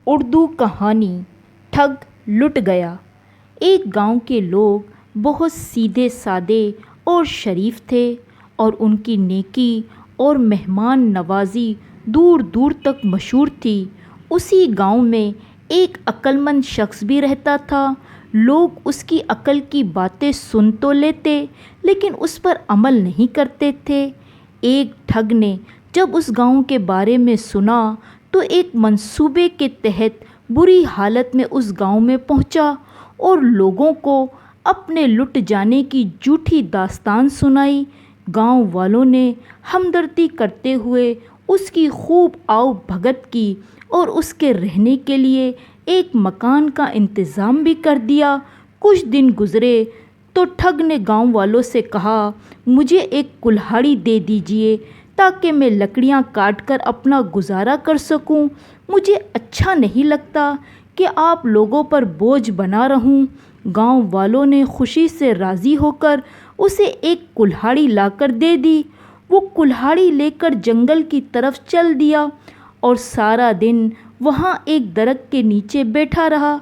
اردو کہانی ٹھگ لٹ گیا۔ ایک گاؤں کے لوگ بہت سیدھے سادے اور شریف تھے اور ان کی نیکی اور مہمان نوازی دور دور تک مشہور تھی۔ اسی گاؤں میں ایک عقل مند شخص بھی رہتا تھا۔ لوگ اس کی عقل کی باتیں سن تو لیتے لیکن اس پر عمل نہیں کرتے تھے۔ ایک ٹھگ نے جب اس گاؤں کے بارے میں سنا تو ایک منصوبے کے تحت بری حالت میں اس گاؤں میں پہنچا اور لوگوں کو اپنے لٹ جانے کی جھوٹی داستان سنائی۔ گاؤں والوں نے ہمدردی کرتے ہوئے اس کی خوب آؤ بھگت کی اور اس کے رہنے کے لیے ایک مکان کا انتظام بھی کر دیا۔ کچھ دن گزرے تو ٹھگ نے گاؤں والوں سے کہا، مجھے ایک کلہاڑی دے دیجیے تاکہ میں لکڑیاں کاٹ کر اپنا گزارا کر سکوں۔ مجھے اچھا نہیں لگتا کہ آپ لوگوں پر بوجھ بنا رہوں۔ گاؤں والوں نے خوشی سے راضی ہو کر اسے ایک کلہاڑی لا کر دے دی۔ وہ کلہاڑی لے کر جنگل کی طرف چل دیا اور سارا دن وہاں ایک درخت کے نیچے بیٹھا رہا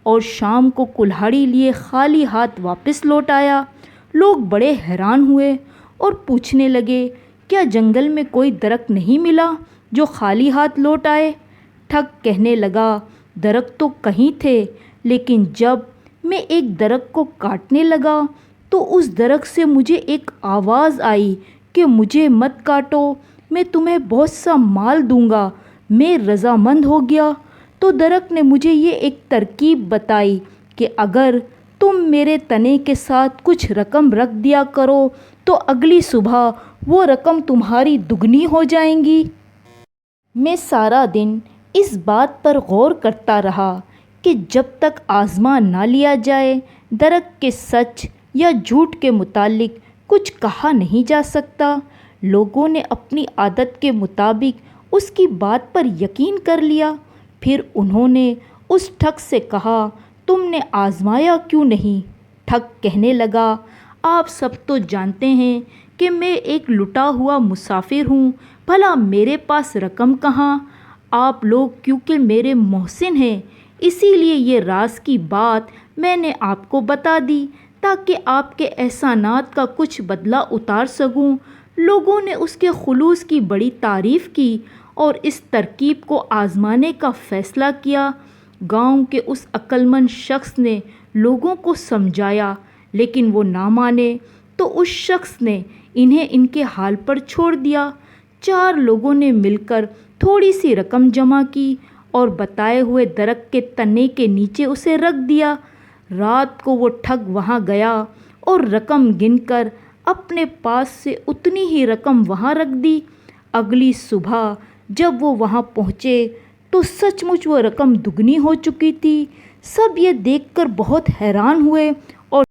اور شام کو کلہاڑی لیے خالی ہاتھ واپس لوٹ آیا۔ لوگ بڑے حیران ہوئے اور پوچھنے لگے، کیا جنگل میں کوئی درخت نہیں ملا جو خالی ہاتھ لوٹ آئے؟ ٹھگ کہنے لگا، درخت تو کہیں تھے لیکن جب میں ایک درخت کو کاٹنے لگا تو اس درخت سے مجھے ایک آواز آئی کہ مجھے مت کاٹو، میں تمہیں بہت سا مال دوں گا۔ میں رضامند ہو گیا تو درخت نے مجھے یہ ایک ترکیب بتائی کہ اگر تم میرے تنے کے ساتھ کچھ رقم رکھ دیا کرو تو اگلی صبح وہ رقم تمہاری دگنی ہو جائیں گی۔ میں سارا دن اس بات پر غور کرتا رہا کہ جب تک آزما نہ لیا جائے درخت کے سچ یا جھوٹ کے متعلق کچھ کہا نہیں جا سکتا۔ لوگوں نے اپنی عادت کے مطابق اس کی بات پر یقین کر لیا۔ پھر انہوں نے اس ٹھگ سے کہا، تم نے آزمایا کیوں نہیں؟ ٹھگ کہنے لگا، آپ سب تو جانتے ہیں کہ میں ایک لٹا ہوا مسافر ہوں، بھلا میرے پاس رقم کہاں؟ آپ لوگ کیونکہ میرے محسن ہیں اسی لیے یہ راز کی بات میں نے آپ کو بتا دی تاکہ آپ کے احسانات کا کچھ بدلہ اتار سکوں۔ لوگوں نے اس کے خلوص کی بڑی تعریف کی اور اس ترکیب کو آزمانے کا فیصلہ کیا۔ گاؤں کے اس عقل مند شخص نے لوگوں کو سمجھایا لیکن وہ نہ مانے تو اس شخص نے انہیں ان کے حال پر چھوڑ دیا۔ 4 لوگوں نے مل کر تھوڑی سی رقم جمع کی اور بتائے ہوئے درخت کے تنے کے نیچے اسے رکھ دیا۔ رات کو وہ ٹھگ وہاں گیا اور رقم گن کر اپنے پاس سے اتنی ہی رقم وہاں رکھ دی۔ اگلی صبح جب وہ وہاں پہنچے تو سچ مچ وہ رقم دگنی ہو چکی تھی۔ سب یہ دیکھ کر بہت حیران ہوئے اور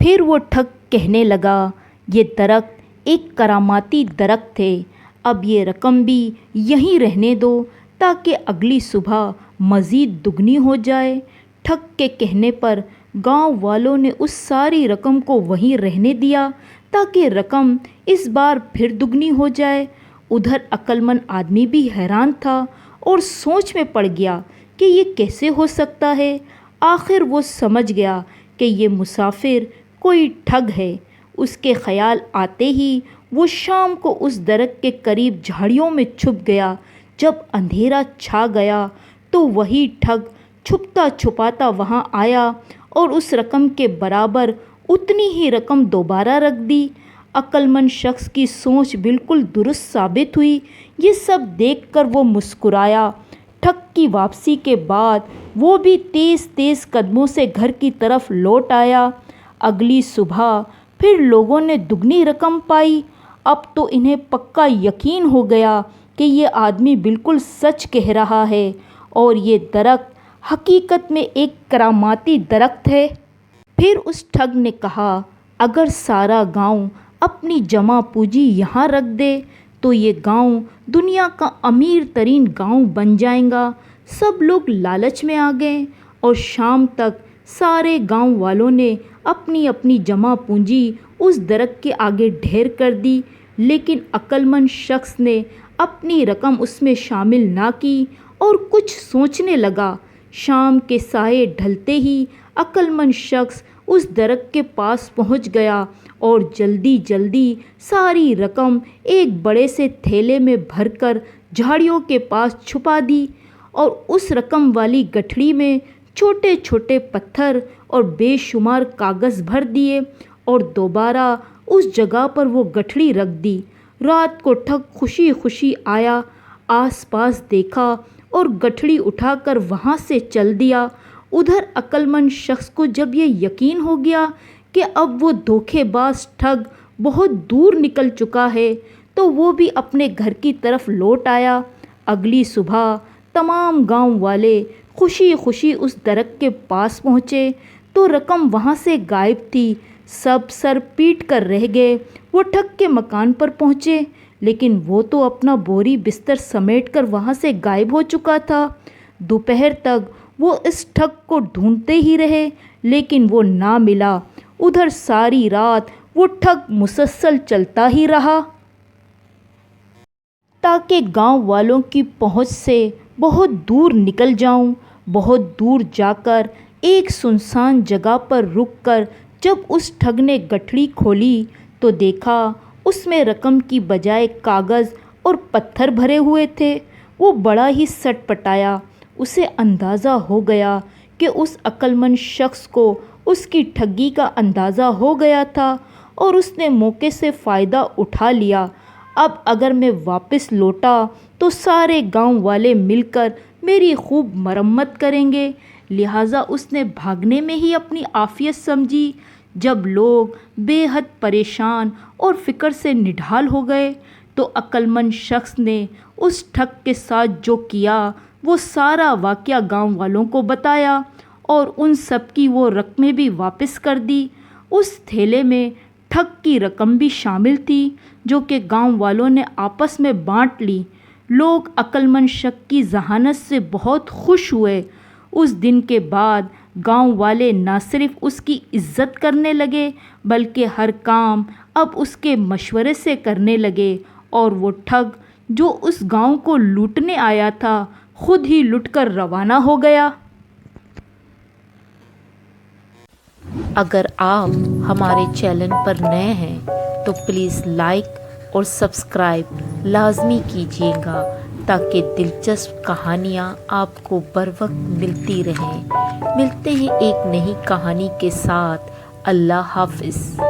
پھر وہ ٹھگ کہنے لگا، یہ درخت ایک کراماتی درخت ہے، اب یہ رقم بھی یہیں رہنے دو تاکہ اگلی صبح مزید دگنی ہو جائے۔ ٹھگ کے کہنے پر گاؤں والوں نے اس ساری رقم کو وہیں رہنے دیا تاکہ رقم اس بار پھر دگنی ہو جائے۔ ادھر عقل مند آدمی بھی حیران تھا اور سوچ میں پڑ گیا کہ یہ کیسے ہو سکتا ہے۔ آخر وہ سمجھ گیا کہ یہ مسافر کوئی ٹھگ ہے۔ اس کے خیال آتے ہی وہ شام کو اس درخت کے قریب جھاڑیوں میں چھپ گیا۔ جب اندھیرا چھا گیا تو وہی ٹھگ چھپتا چھپاتا وہاں آیا اور اس رقم کے برابر اتنی ہی رقم دوبارہ رکھ دی۔ عقل مند شخص کی سوچ بالکل درست ثابت ہوئی۔ یہ سب دیکھ کر وہ مسکرایا۔ ٹھگ کی واپسی کے بعد وہ بھی تیز تیز قدموں سے گھر کی طرف لوٹ آیا۔ اگلی صبح پھر لوگوں نے دگنی رقم پائی۔ اب تو انہیں پکا یقین ہو گیا کہ یہ آدمی بالکل سچ کہہ رہا ہے اور یہ درخت حقیقت میں ایک کراماتی درخت ہے۔ پھر اس ٹھگ نے کہا، اگر سارا گاؤں اپنی جمع پونجی یہاں رکھ دے تو یہ گاؤں دنیا کا امیر ترین گاؤں بن جائے گا۔ سب لوگ لالچ میں آ گئے اور شام تک سارے گاؤں والوں نے اپنی اپنی جمع پونجی اس درخت کے آگے ڈھیر کر دی لیکن عقل مند شخص نے اپنی رقم اس میں شامل نہ کی اور کچھ سوچنے لگا۔ شام کے سائے ڈھلتے ہی عقل مند شخص اس درخت کے پاس پہنچ گیا اور جلدی جلدی ساری رقم ایک بڑے سے تھیلے میں بھر کر جھاڑیوں کے پاس چھپا دی اور اس رقم والی گٹھڑی میں چھوٹے چھوٹے پتھر اور بے شمار کاغذ بھر دیے اور دوبارہ اس جگہ پر وہ گٹھڑی رکھ دی۔ رات کو ٹھگ خوشی خوشی آیا، آس پاس دیکھا اور گٹھڑی اٹھا کر وہاں سے چل دیا۔ ادھر عقل مند شخص کو جب یہ یقین ہو گیا کہ اب وہ دھوکے باز ٹھگ بہت دور نکل چکا ہے تو وہ بھی اپنے گھر کی طرف لوٹ آیا۔ اگلی صبح تمام گاؤں والے خوشی خوشی اس درخت کے پاس پہنچے تو رقم وہاں سے غائب تھی۔ سب سر پیٹ کر رہ گئے۔ وہ ٹھگ کے مکان پر پہنچے لیکن وہ تو اپنا بوری بستر سمیٹ کر وہاں سے غائب ہو چکا تھا۔ دوپہر تک وہ اس ٹھگ کو ڈھونڈتے ہی رہے لیکن وہ نہ ملا۔ ادھر ساری رات وہ ٹھگ مسلسل چلتا ہی رہا تاکہ گاؤں والوں کی پہنچ سے بہت دور نکل جاؤں۔ بہت دور جا کر ایک سنسان جگہ پر رک کر جب اس ٹھگ نے گٹھڑی کھولی تو دیکھا اس میں رقم کی بجائے کاغذ اور پتھر بھرے ہوئے تھے۔ وہ بڑا ہی سٹ پٹایا۔ اسے اندازہ ہو گیا کہ اس عقل مند شخص کو اس کی ٹھگی کا اندازہ ہو گیا تھا اور اس نے موقع سے فائدہ اٹھا لیا۔ اب اگر میں واپس لوٹا تو سارے گاؤں والے مل کر میری خوب مرمت کریں گے، لہٰذا اس نے بھاگنے میں ہی اپنی عافیت سمجھی۔ جب لوگ بے حد پریشان اور فکر سے نڈھال ہو گئے تو عقل مند شخص نے اس ٹھگ کے ساتھ جو کیا وہ سارا واقعہ گاؤں والوں کو بتایا اور ان سب کی وہ رقمیں بھی واپس کر دی۔ اس تھیلے میں ٹھگ کی رقم بھی شامل تھی جو کہ گاؤں والوں نے آپس میں بانٹ لی۔ لوگ عقل مند شخص کی ذہانت سے بہت خوش ہوئے۔ اس دن کے بعد گاؤں والے نہ صرف اس کی عزت کرنے لگے بلکہ ہر کام اب اس کے مشورے سے کرنے لگے اور وہ ٹھگ جو اس گاؤں کو لوٹنے آیا تھا خود ہی لٹ کر روانہ ہو گیا۔ اگر آپ ہمارے چینل پر نئے ہیں تو پلیز لائک اور سبسکرائب لازمی کیجیے گا تاکہ دلچسپ کہانیاں آپ کو بر وقت ملتی رہیں۔ ملتے ہیں ایک نئی کہانی کے ساتھ۔ اللہ حافظ۔